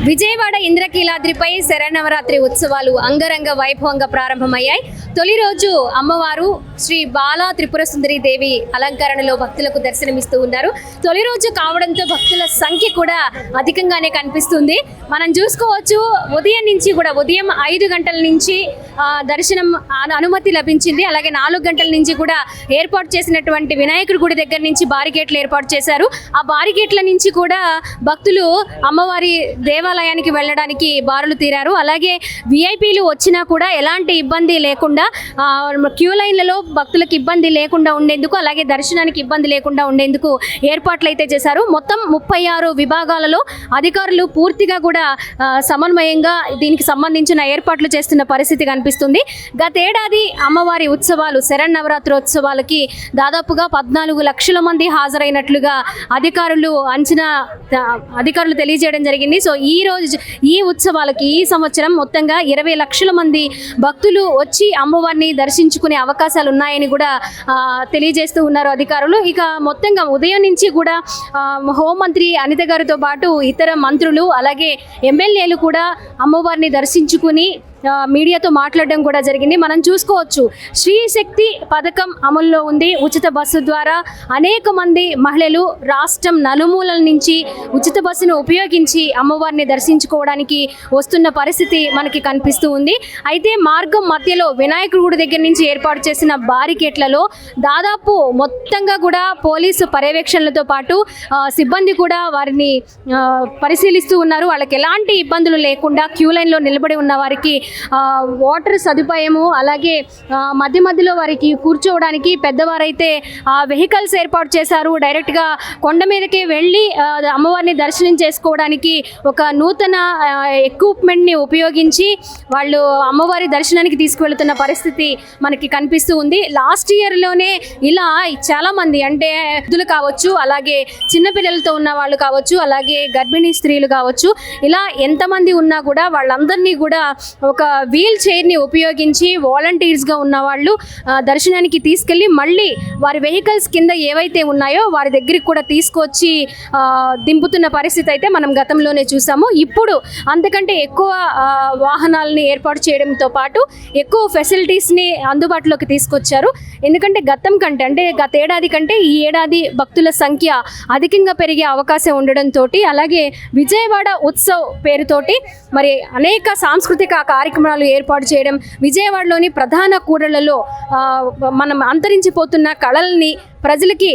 విజయవాడ ఇంద్రకీలాద్రిపై శరన్నవరాత్రి ఉత్సవాలు అంగరంగ వైభవంగా ప్రారంభమయ్యాయి. తొలి రోజు అమ్మవారు శ్రీ బాలా త్రిపుర సుందరి దేవి అలంకరణలో భక్తులకు దర్శనమిస్తూ ఉన్నారు. తొలి రోజు కావడంతో భక్తుల సంఖ్య కూడా అధికంగానే కనిపిస్తుంది. మనం చూసుకోవచ్చు, ఉదయం 5 గంటల నుంచి దర్శనం అనుమతి లభించింది. అలాగే 4 గంటల నుంచి కూడా ఏర్పాటు చేసినటువంటి వినాయకుడి గుడి దగ్గర నుంచి బారికేట్లు ఏర్పాటు చేశారు. ఆ బారికేట్ల నుంచి కూడా భక్తులు అమ్మవారి దేవాలయానికి వెళ్ళడానికి బారులు తీరారు. అలాగే విఐపీలు వచ్చినా కూడా ఎలాంటి ఇబ్బంది లేకుండా క్యూ లైన్లలో భక్తులకు ఇబ్బంది లేకుండా ఉండేందుకు, అలాగే దర్శనానికి ఇబ్బంది లేకుండా ఉండేందుకు ఏర్పాట్లు అయితే చేశారు. మొత్తం 36 విభాగాలలో అధికారులు పూర్తిగా కూడా సమన్వయంగా దీనికి సంబంధించిన ఏర్పాట్లు చేస్తున్న పరిస్థితి కనిపిస్తుంది. గతేడాది అమ్మవారి ఉత్సవాలు శరన్నవరాత్రోత్సవాలకి దాదాపుగా 14 లక్షల మంది హాజరైనట్లుగా అధికారులు తెలియజేయడం జరిగింది. సో ఈ ఉత్సవాలకి ఈ సంవత్సరం మొత్తంగా 20 లక్షల మంది భక్తులు వచ్చి అమ్మవారిని దర్శించుకునే అవకాశాలు ఉన్నాయని కూడా తెలియజేస్తూ ఉన్నారు అధికారులు. ఇక మొత్తంగా ఉదయం నుంచి కూడా హోంమంత్రి అనిత గారితో పాటు ఇతర మంత్రులు అలాగే ఎమ్మెల్యేలు కూడా అమ్మవారిని దర్శించుకుని మీడియాతో మాట్లాడడం కూడా జరిగింది. మనం చూసుకోవచ్చు, శ్రీ శక్తి పథకం అమల్లో ఉంది. ఉచిత బస్సు ద్వారా అనేక మంది మహిళలు రాష్ట్రం నలుమూలల నుంచి ఉచిత బస్సును ఉపయోగించి అమ్మవారిని దర్శించుకోవడానికి వస్తున్న పరిస్థితి మనకి కనిపిస్తూ ఉంది. అయితే మార్గం మధ్యలో వినాయకుడి గుడి దగ్గర నుంచి ఏర్పాటు చేసిన బారికేట్లలో దాదాపు మొత్తంగా కూడా పోలీసు పర్యవేక్షణలతో పాటు సిబ్బంది కూడా వారిని పరిశీలిస్తూ ఉన్నారు. వాళ్ళకి ఎలాంటి ఇబ్బందులు లేకుండా క్యూ లైన్లో నిలబడి ఉన్న వారికి వాటర్ సదుపాయము, అలాగే మధ్యలో వారికి కూర్చోవడానికి పెద్దవారైతే వెహికల్స్ ఏర్పాటు చేశారు. డైరెక్ట్గా కొండ మీదకి వెళ్ళి అమ్మవారిని దర్శనం చేసుకోవడానికి ఒక నూతన ఎక్విప్మెంట్ని ఉపయోగించి వాళ్ళు అమ్మవారి దర్శనానికి తీసుకువెళుతున్న పరిస్థితి మనకి కనిపిస్తూ ఉంది. లాస్ట్ ఇయర్లోనే ఇలా చాలామంది, అంటే వృద్ధులు కావచ్చు, అలాగే చిన్నపిల్లలతో ఉన్న వాళ్ళు కావచ్చు, అలాగే గర్భిణీ స్త్రీలు కావచ్చు, ఇలా ఎంతమంది ఉన్నా కూడా వాళ్ళందరినీ కూడా ఒక వీల్ చైర్ని ఉపయోగించి వాలంటీర్స్గా ఉన్న వాళ్ళు దర్శనానికి తీసుకెళ్ళి మళ్ళీ వారి వెహికల్స్ కింద ఏవైతే ఉన్నాయో వారి దగ్గరికి కూడా తీసుకొచ్చి దింపుతున్న పరిస్థితి అయితే మనం గతంలోనే చూసాము. ఇప్పుడు అంతకంటే ఎక్కువ వాహనాలని ఏర్పాటు చేయడంతో పాటు ఎక్కువ ఫెసిలిటీస్ని అందుబాటులోకి తీసుకొచ్చారు. ఎందుకంటే గతేడాది కంటే ఈ ఏడాది భక్తుల సంఖ్య అధికంగా పెరిగే అవకాశం ఉండడంతో, అలాగే విజయవాడ ఉత్సవ్ పేరుతోటి మరి అనేక సాంస్కృతిక కార్యక్రమాలు ఏర్పాటు చేయడం, విజయవాడలోని ప్రధాన కూడళ్లలో మనం అంతరించిపోతున్న కళల్ని ప్రజలకి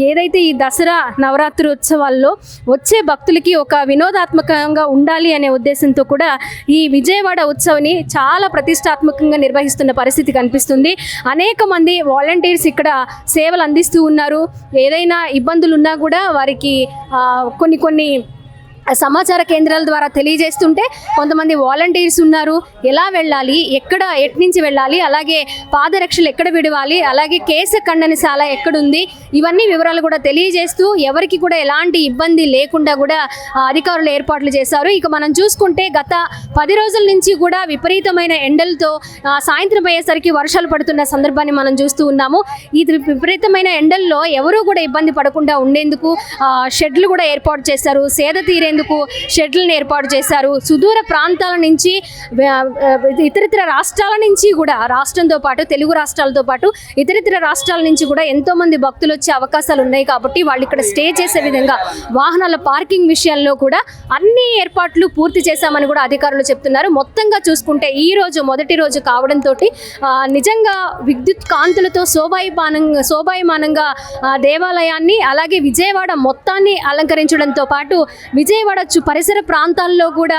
ఏదైతే ఈ దసరా నవరాత్రి ఉత్సవాల్లో వచ్చే భక్తులకి ఒక వినోదాత్మకంగా ఉండాలి అనే ఉద్దేశంతో కూడా ఈ విజయవాడ ఉత్సవాన్ని చాలా ప్రతిష్టాత్మకంగా నిర్వహిస్తున్న పరిస్థితి కనిపిస్తుంది. అనేక మంది వాలంటీర్స్ ఇక్కడ సేవలు అందిస్తూ ఉన్నారు. ఏదైనా ఇబ్బందులు ఉన్నా కూడా వారికి కొన్ని సమాచార కేంద్రాల ద్వారా తెలియజేస్తుంటే కొంతమంది వాలంటీర్స్ ఉన్నారు. ఎలా వెళ్ళాలి, ఎట్నుంచి వెళ్ళాలి, అలాగే పాదరక్షలు ఎక్కడ విడవాలి, అలాగే కేశ ఖండనశాల ఎక్కడుంది, ఇవన్నీ వివరాలు కూడా తెలియజేస్తూ ఎవరికి కూడా ఎలాంటి ఇబ్బంది లేకుండా కూడా అధికారులు ఏర్పాట్లు చేశారు. ఇక మనం చూసుకుంటే గత 10 రోజుల నుంచి కూడా విపరీతమైన ఎండలతో సాయంత్రం అయ్యేసరికి వర్షాలు పడుతున్న సందర్భాన్ని మనం చూస్తూ ఉన్నాము. ఈ విపరీతమైన ఎండల్లో ఎవరూ కూడా ఇబ్బంది పడకుండా ఉండేందుకు షెడ్లు కూడా ఏర్పాటు చేశారు. సేద తీరే షెడ్లను ఏర్పాటు చేశారు. సుదూర ప్రాంతాల నుంచి, ఇతరితర రాష్ట్రాల నుంచి కూడా, రాష్ట్రంతో పాటు తెలుగు రాష్ట్రాలతో పాటు ఇతరితర రాష్ట్రాల నుంచి కూడా ఎంతో మంది భక్తులు వచ్చే అవకాశాలు ఉన్నాయి. కాబట్టి వాళ్ళు ఇక్కడ స్టే చేసే విధంగా వాహనాల పార్కింగ్ విషయాల్లో కూడా అన్ని ఏర్పాట్లు పూర్తి చేశామని కూడా అధికారులు చెప్తున్నారు. మొత్తంగా చూసుకుంటే ఈ రోజు మొదటి రోజు కావడంతో నిజంగా విద్యుత్ కాంతులతో శోభాయమానంగా దేవాలయాన్ని అలాగే విజయవాడ మొత్తాన్ని అలంకరించడంతో పాటు విజయవాడ పరిసర ప్రాంతాల్లో కూడా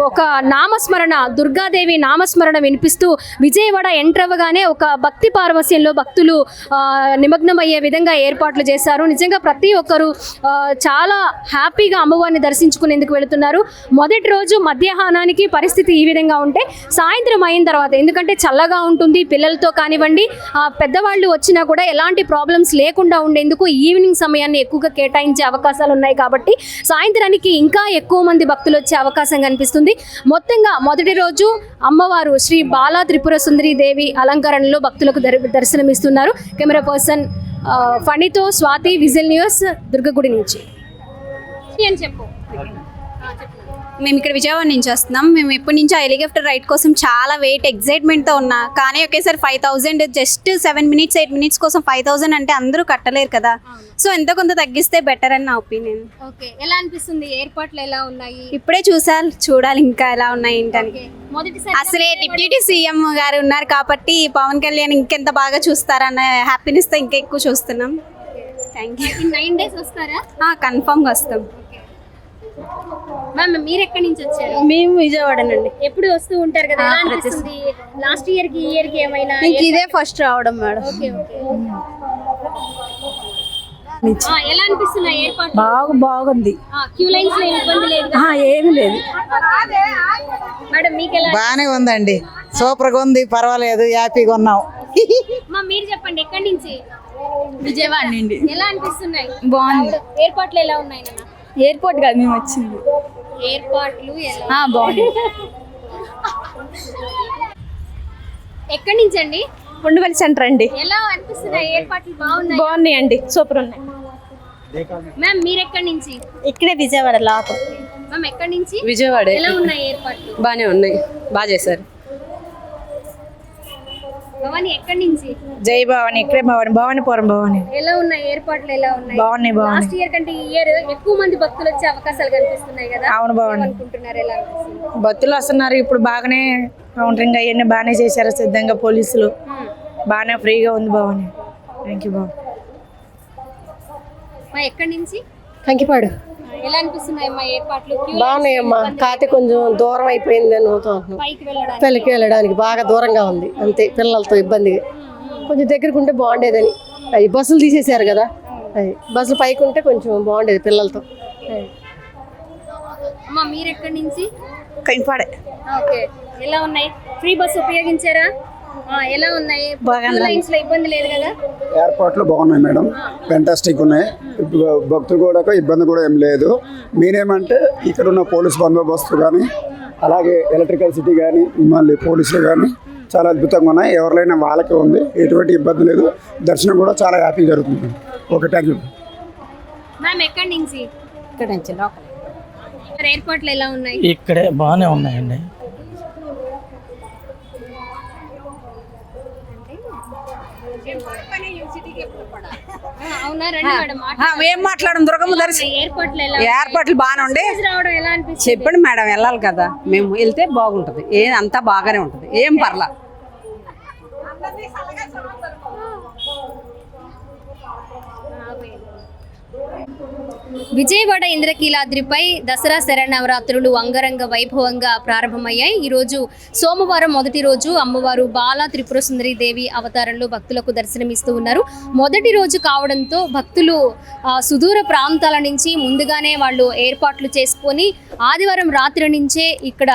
ఒక నామస్మరణ, దుర్గాదేవి నామస్మరణ వినిపిస్తూ విజయవాడ ఎంటర్ అవ్వగానే ఒక భక్తి పారవస్యంలో భక్తులు నిమగ్నమయ్యే విధంగా ఏర్పాట్లు చేశారు. నిజంగా ప్రతి ఒక్కరు చాలా హ్యాపీగా అమ్మవారిని దర్శించుకునేందుకు వెళుతున్నారు. మొదటి రోజు మధ్యాహ్నానికి పరిస్థితి ఈ విధంగా ఉంటే సాయంత్రం అయిన తర్వాత, ఎందుకంటే చల్లగా ఉంటుంది, పిల్లలతో కానివ్వండి పెద్దవాళ్ళు వచ్చినా కూడా ఎలాంటి ప్రాబ్లమ్స్ లేకుండా ఉండేందుకు ఈవినింగ్ సమయాన్ని ఎక్కువగా కేటాయించే అవకాశాలు ఉన్నాయి. కాబట్టి సాయంత్రానికి ఇంకా ఎక్కువ మంది భక్తులు వచ్చే అవకాశం కనిపిస్తుంది. మొత్తంగా మొదటి రోజు అమ్మవారు శ్రీ బాలా త్రిపుర సుందరి దేవి అలంకరణలో భక్తులకు దర్శనమిస్తున్నారు. కెమెరా పర్సన్ ఫణితో స్వాతి, విజిల్ న్యూస్, దుర్గగుడి నుంచి. ఏం చెప్పు. మేము ఇక్కడ విజయవాడ నుంచి వస్తున్నాం. మేము ఎప్పటి నుంచో హెలికాప్టర్ రైడ్ కోసం చాలా ఎక్సైట్మెంట్తో ఉన్నా, కానీ ఒకేసారి 5000 జస్ట్ 7 minutes 8 minutes కోసం 5000 అంటే అందరూ కట్టలేరు కదా. సో ఎంతో కొంత తగ్గిస్తే బెటర్ అని నా ఒపీనియన్. ఓకే, ఎలా అనిపిస్తుంది? ఏర్పాట్లు ఎలా ఉన్నాయి? ఇప్పుడే చూడాలి ఇంకా ఎలా ఉన్నాయి ఏంటని. అసలే డిప్యూటీ సీఎం గారు ఉన్నారు కాబట్టి పవన్ కళ్యాణ్ ఇంకెంత బాగా చూస్తారన్న హ్యాపీనెస్తో ఇంకా ఎక్కువ చూస్తున్నాం. Thank you. 9 days వస్తారా? కన్ఫర్మ్గా వస్తాం. మ్యామ్, మీరు ఎక్కడి నుంచి వచ్చారు? మేము విజయవాడ నుండి. ఎప్పుడు వస్తూ ఉంటారు కదా, ఎలా అనిపిస్తుంది? లాస్ట్ ఇయర్ కి ఈ ఇయర్ కి ఏమైనా? ఇదే ఫస్ట్ రావడం మేడం. Okay okay. ఎలా అనిపిస్తున్నాయి ఏర్పాట్లు? బాగుంది. క్యూ లైన్స్ లో ఇబ్బంది లేదు? ఏమీ లేదు మేడం, మీకు ఎలా? బాగానే ఉందండి, సూపర్ గా ఉంది, పర్వాలేదు, హ్యాపీగా ఉన్నాం. మీరు చెప్పండి, ఎక్కడి నుంచి? విజయవాడ నుండి. ఎలా అనిపిస్తున్నాయి? బాగుంది. ఏర్పాట్లు ఎలా ఉన్నాయి నాన్న? ఎయిర్పోర్ట్ కాదు, మేము వచ్చింది. ఏర్పాట్లు ఎలా? బాగుంది. ఎక్కడి నుంచి అండి? ఉండవల్లి సెంటర్ అండి. ఎలా అనిపిస్తున్నాయి ఏర్పాట్లు? బాగున్నాయి అండి, సూపర్ ఉన్నాయి. మ్యామ్, మీరు ఎక్కడి నుంచి? ఇక్కడే విజయవాడ లాభం. మ్యామ్, ఎక్కడి నుంచి? విజయవాడ. ఎలా ఉన్నాయి ఏర్పాట్లు? బాగానే ఉన్నాయి, బాగా చేశారు. భవాని, ఎక్కడి నుంచి? జై భవాని, ఇక్కడే భవానిపురం. భవాని ఎలా ఉన్నాయి ఏర్పాట్లు? ఎలా ఉన్నాయి? బాగున్నాయి. లాస్ట్ ఇయర్ కంటే ఈ ఇయర్ ఎక్కువ మంది భక్తులు వచ్చే అవకాశాలు కనిపిస్తున్నాయి కదా. అవును, బాగున్నాయి. అనుకుంటున్నారు, ఎలా అనిపిస్తుంది? భక్తులు వస్తున్నారు ఇప్పుడు, బాగానే కౌంటరింగ్ అవన్నీ బాగానే చేశారు సిద్ధంగా పోలీసులు. బాగానే ఫ్రీగా ఉంది భవాని. థ్యాంక్ యూ బాబు. మా ఎక్కడి నుంచి? కంకిపాడు. ఎలా అనిపిస్తున్నాయి మా ఏర్పాట్లు? బాగున్నాయమ్మా, కాకపోతే కొంచెం దూరం అయిపోయింది అని పైకి వెళ్ళడానికి పెళ్ళికి వెళ్ళడానికి బాగా దూరంగా ఉంది అంతే, పిల్లలతో ఇబ్బంది. కొంచెం దగ్గరకు ఉంటే బాగుండేదని. అవి బస్సులు తీసేశారు కదా, అవి బస్సులు పైకి ఉంటే కొంచెం బాగుండేది పిల్లలతో. అమ్మా, మీరు ఎక్కడి నుంచి? కంకిపాడే. ఓకే, ఎలా ఉన్నాయి? ఫ్రీ బస్ ఉపయోగించారా? ఎలా ఉన్నాయి? లైన్స్ లో ఇబ్బంది లేదు కదా? ఏర్పాట్లు బాగున్నాయి మేడం, ఫెంటాస్టిక్ ఉన్నాయి. భక్తులు కూడా ఇబ్బంది కూడా ఏం లేదు. మీరేమంటే ఇక్కడ ఉన్న పోలీస్ బందోబస్తు కానీ, అలాగే ఎలక్ట్రికల్ సిటీ కానీ, మళ్ళీ పోలీసులు కానీ చాలా అద్భుతంగా ఉన్నాయి. ఎవరికైనా వాళ్ళకే ఉంది, ఎటువంటి ఇబ్బంది లేదు. దర్శనం కూడా చాలా హ్యాపీ జరుగుతుంది. Okay, thank you. మ్యామ్, ఎక్కడి నుంచి? ఇక్కడ నుంచి ఏర్పాట్లు ఎలా ఉన్నాయి? ఇక్కడే బాగానే ఉన్నాయండి. అవునా? రండి మేడం, ఏం మాట్లాడడం దుర్గమ్మ దర్శనం ఏర్పాట్లు ఎలా? ఏర్పాట్లు బాగానే ఉండే. రావడం ఎలా అనిపిస్తుంది? చెప్పండి మేడం, వెళ్ళాలి కదా, మేము వెళ్తే బాగుంటుంది. అంతా బాగానే ఉంటుంది, ఏం పర్లా. విజయవాడ ఇంద్రకీలాద్రిపై దసరా శరన్నవరాత్రులు అంగరంగ వైభవంగా ప్రారంభమయ్యాయి. ఈరోజు సోమవారం మొదటి రోజు అమ్మవారు బాలా త్రిపుర సుందరి దేవి అవతారంలో భక్తులకు దర్శనమిస్తూ ఉన్నారు. మొదటి రోజు కావడంతో భక్తులు సుదూర ప్రాంతాల నుంచి ముందుగానే వాళ్ళు ఏర్పాట్లు చేసుకొని ఆదివారం రాత్రి నుంచే ఇక్కడ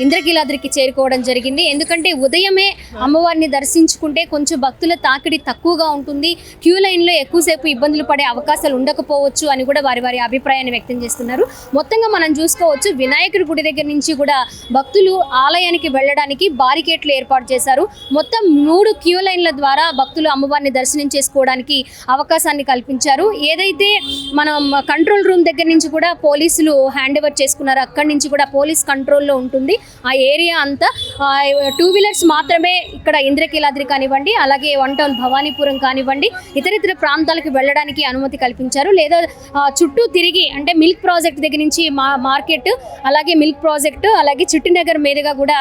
ఇంద్రకీలాద్రికి చేరుకోవడం జరిగింది. ఎందుకంటే ఉదయమే అమ్మవారిని దర్శించుకుంటే కొంచెం భక్తుల తాకిడి తక్కువగా ఉంటుంది, క్యూ లైన్లో ఎక్కువసేపు ఇబ్బందులు పడే అవకాశాలు ఉండకపోవచ్చు అని కూడా వారి అభిప్రాయాన్ని వ్యక్తం చేస్తున్నారు. మొత్తంగా మనం చూసుకోవచ్చు, వినాయకుడి గుడి దగ్గర నుంచి కూడా భక్తులు ఆలయానికి వెళ్ళడానికి బారికేట్లు ఏర్పాటు చేశారు. మొత్తం 3 క్యూ లైన్ల ద్వారా భక్తులు అమ్మవారిని దర్శనం చేసుకోవడానికి అవకాశాన్ని కల్పించారు. ఏదైతే మనం కంట్రోల్ రూమ్ దగ్గర నుంచి కూడా పోలీసులు హ్యాండ్ ఓవర్ చేసుకున్నారు, అక్కడి నుంచి కూడా పోలీస్ కంట్రోల్లో ఉంటుంది ఆ ఏరియా అంతా. 2 వీలర్స్ మాత్రమే ఇక్కడ ఇంద్రకీలాద్రి కానివ్వండి, అలాగే 1 టౌన్ భవానీపురం కానివ్వండి, ఇతర ప్రాంతాలకు వెళ్ళడానికి అనుమతి కల్పించారు. లేదా చుట్టూ తిరిగి అంటే మిల్క్ ప్రాజెక్ట్ దగ్గర నుంచి మార్కెట్, అలాగే మిల్క్ ప్రాజెక్టు, అలాగే చిట్టినగర్ మీదుగా కూడా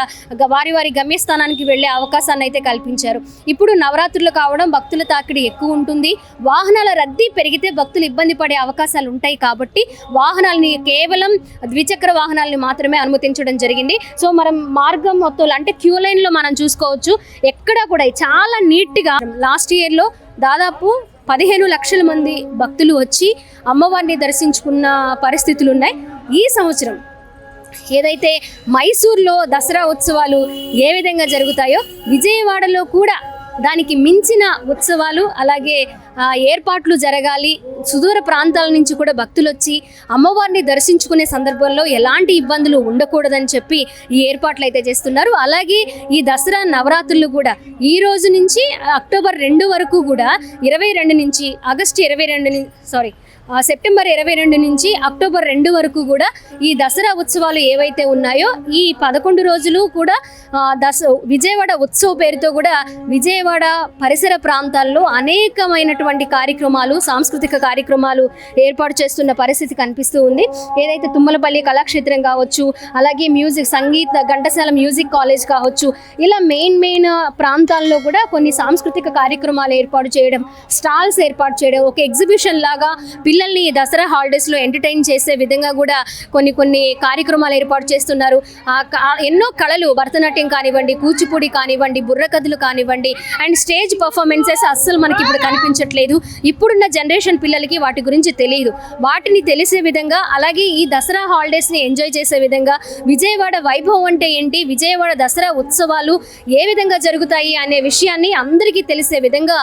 వారి గమ్యస్థానానికి వెళ్ళే అవకాశాన్ని అయితే కల్పించారు. ఇప్పుడు నవరాత్రులు కావడం భక్తుల తాకిడి ఎక్కువ ఉంటుంది, వాహనాల రద్దీ పెరిగితే భక్తులు ఇబ్బంది పడే అవకాశాలు ఉంటాయి కాబట్టి వాహనాలని కేవలం ద్విచక్ర వాహనాలని మాత్రమే అనుమతించడం జరిగింది. సో మనం మార్గం మొత్తం అంటే క్యూ లైన్లో మనం చూసుకోవచ్చు, ఎక్కడ కూడా చాలా నీట్గా. లాస్ట్ ఇయర్లో దాదాపు 15 లక్షల మంది భక్తులు వచ్చి అమ్మవారిని దర్శించుకున్న పరిస్థితులు ఉన్నాయి. ఈ సంవత్సరం ఏదైతే మైసూర్లో దసరా ఉత్సవాలు ఏ విధంగా జరుగుతాయో విజయవాడలో కూడా దానికి మించిన ఉత్సవాలు అలాగే ఏర్పాట్లు జరగాలి. సుదూర ప్రాంతాల నుంచి కూడా భక్తులు వచ్చి అమ్మవారిని దర్శించుకునే సందర్భంలో ఎలాంటి ఇబ్బందులు ఉండకూడదని చెప్పి ఈ ఏర్పాట్లు అయితే చేస్తున్నారు. అలాగే ఈ దసరా నవరాత్రులు కూడా ఈ రోజు నుంచి అక్టోబర్ 2 వరకు కూడా 22 నుంచి సెప్టెంబర్ 22 నుంచి అక్టోబర్ 2 వరకు కూడా ఈ దసరా ఉత్సవాలు ఏవైతే ఉన్నాయో ఈ 11 రోజులు కూడా విజయవాడ ఉత్సవ పేరుతో కూడా విజయవాడ పరిసర ప్రాంతాల్లో అనేకమైనటువంటి కార్యక్రమాలు, సాంస్కృతిక కార్యక్రమాలు ఏర్పాటు చేస్తున్న పరిస్థితి కనిపిస్తూ ఉంది. ఏదైతే తుమ్మలపల్లి కళాక్షేత్రం కావచ్చు, అలాగే సంగీత ఘంటసాల మ్యూజిక్ కాలేజ్ కావచ్చు, ఇలా మెయిన్ ప్రాంతాల్లో కూడా కొన్ని సాంస్కృతిక కార్యక్రమాలు ఏర్పాటు చేయడం, స్టాల్స్ ఏర్పాటు చేయడం, ఒక ఎగ్జిబిషన్ లాగా పిల్లల్ని దసరా హాలిడేస్లో ఎంటర్టైన్ చేసే విధంగా కూడా కొన్ని కార్యక్రమాలు ఏర్పాటు చేస్తున్నారు. ఎన్నో కళలు, భరతనాట్యం కానివ్వండి, కూచిపూడి కానివ్వండి, బుర్రకథలు కానివ్వండి, అండ్ స్టేజ్ పర్ఫార్మెన్సెస్ అస్సలు మనకి ఇప్పుడు కనిపించట్లేదు. ఇప్పుడున్న జనరేషన్ పిల్లలకి వాటి గురించి తెలియదు. వాటిని తెలిసే విధంగా, అలాగే ఈ దసరా హాలిడేస్ని ఎంజాయ్ చేసే విధంగా విజయవాడ వైభవం అంటే ఏంటి, విజయవాడ దసరా ఉత్సవాలు ఏ విధంగా జరుగుతాయి అనే విషయాన్ని అందరికీ తెలిసే విధంగా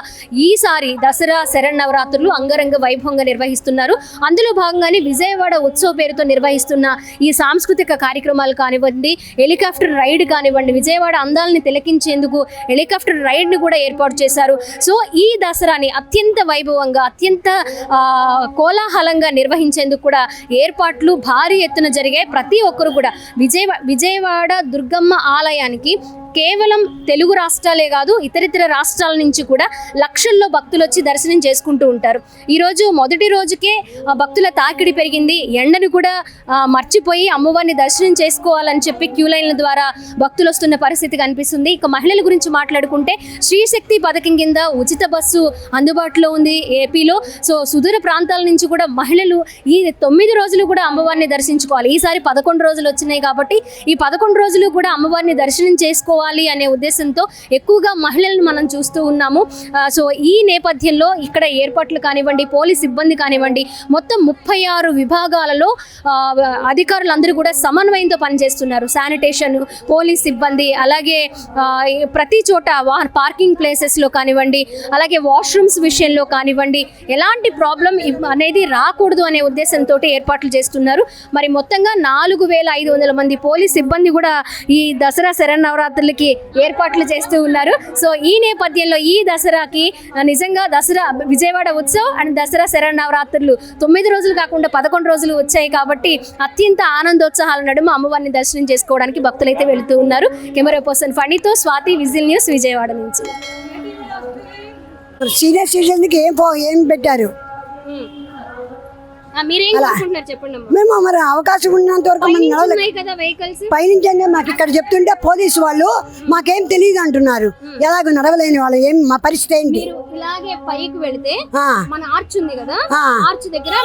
ఈసారి దసరా శరన్నవరాత్రులు అంగరంగ వైభవంగా నిర్వహిస్తున్నారు. అందులో భాగంగానే విజయవాడ ఉత్సవ పేరుతో నిర్వహిస్తున్న ఈ సాంస్కృతిక కార్యక్రమాలు కానివ్వండి, హెలికాప్టర్ రైడ్ కానివ్వండి, విజయవాడ అందాలని తిలకించేందుకు హెలికాప్టర్ రైడ్ని కూడా ఏర్పాటు చేశారు. సో ఈ దసరాని అత్యంత వైభవంగా, అత్యంత కోలాహలంగా నిర్వహించేందుకు కూడా ఏర్పాట్లు భారీ ఎత్తున జరిగాయి. ప్రతి ఒక్కరు కూడా విజయవాడ దుర్గమ్మ ఆలయానికి కేవలం తెలుగు రాష్ట్రాలే కాదు, ఇతరితర రాష్ట్రాల నుంచి కూడా లక్షల్లో భక్తులు వచ్చి దర్శనం చేసుకుంటూ ఉంటారు. ఈరోజు మొదటి రోజుకే భక్తుల తాకిడి పెరిగింది. ఎండను కూడా మర్చిపోయి అమ్మవారిని దర్శనం చేసుకోవాలని చెప్పి క్యూ లైన్ల ద్వారా భక్తులు వస్తున్న పరిస్థితి కనిపిస్తుంది. ఇక మహిళల గురించి మాట్లాడుకుంటే శ్రీశక్తి పథకం కింద ఉచిత బస్సు అందుబాటులో ఉంది ఏపీలో. సో సుదూర ప్రాంతాల నుంచి కూడా మహిళలు ఈ 9 రోజులు కూడా అమ్మవారిని దర్శించుకోవాలి. ఈసారి 11 రోజులు వచ్చినాయి కాబట్టి ఈ 11 రోజులు కూడా అమ్మవారిని దర్శనం చేసుకోవాలి అనే ఉద్దేశంతో ఎక్కువగా మహిళలను మనం చూస్తూ ఉన్నాము. సో ఈ నేపథ్యంలో ఇక్కడ ఏర్పాట్లు కానివ్వండి, పోలీస్ సిబ్బంది కానివ్వండి, మొత్తం 36 విభాగాలలో అధికారులందరూ కూడా సమన్వయంతో పనిచేస్తున్నారు. శానిటేషన్, పోలీస్ సిబ్బంది, అలాగే ప్రతి చోట పార్కింగ్ ప్లేసెస్లో కానివ్వండి, అలాగే వాష్రూమ్స్ విషయంలో కానివ్వండి, ఎలాంటి ప్రాబ్లం అనేది రాకూడదు అనే ఉద్దేశంతో ఏర్పాట్లు చేస్తున్నారు. మరి మొత్తంగా 4500 మంది పోలీస్ సిబ్బంది కూడా ఈ దసరా శరన్నవరాత్రులకి ఏర్పాట్లు చేస్తూ ఉన్నారు. సో ఈ నేపథ్యంలో ఈ దసరాకి నిజంగా దసరా విజయవాడ ఉత్సవ్ అండ్ దసరా శరన్నవరాత్రులు 9 రోజులు కాకుండా 11 రోజులు వచ్చాయి కాబట్టి అత్యంత ఆనందోత్సాహాల నడుమ అమ్మవారిని దర్శనం చేసుకోవడానికి భక్తులైతే వెళుతూ ఉన్నారు. కెమెరా పర్సన్ ఫణితో స్వాతి, విజిల్ న్యూస్, విజయవాడ నుంచి. సీనియర్ సిటిజన్కి ఏం పెట్టారు? మీరేం కోరుకుంటున్నారు చెప్పండి అమ్మా. మేము మరి అవకాశం ఉన్నంత వరకు మనం ఉన్నాయి కదా వెహికల్స్ పైనుంచి మాకు ఇక్కడ చెప్తుంటే పోలీసు వాళ్ళు మాకేం తెలియదు అంటున్నారు. ఎలాగో నడవలేని వాళ్ళు ఏం మా పరిస్థితి ఏంటి? ఇలాగే పైకి వెళితే మన ఆర్చ్ ఉంది కదా, ఆర్చ్ దగ్గర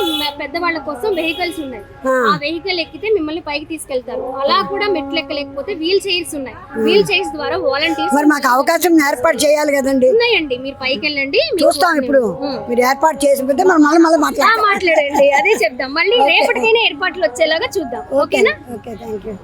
పెద్దవాళ్ళ కోసం వెహికల్స్ ఉన్నాయి. ఆ వెహికల్ ఎక్కితే మిమ్మల్ని పైకి తీసుకెళ్తారు. అలా కూడా మెట్లు ఎక్కలేకపోతే వీల్ చైర్స్ ఉన్నాయి. వీల్ చైర్స్ ద్వారా వాలంటీర్స్ మరి మాకు అవకాశం ఏర్పాటు చేయాలి కదండి. ఉన్నాయండి, మీరు పైకి వెళ్ళండి, చూస్తాం. ఇప్పుడు మీరు ఏర్పాటు చేసిపోతే మనం మళ్ళీ మాట్లాడండి, అదే చెప్దాం. మళ్ళీ రేపటికైనా ఏర్పాట్లు వచ్చేలాగా చూద్దాం. ఓకేనా? Okay, thank you.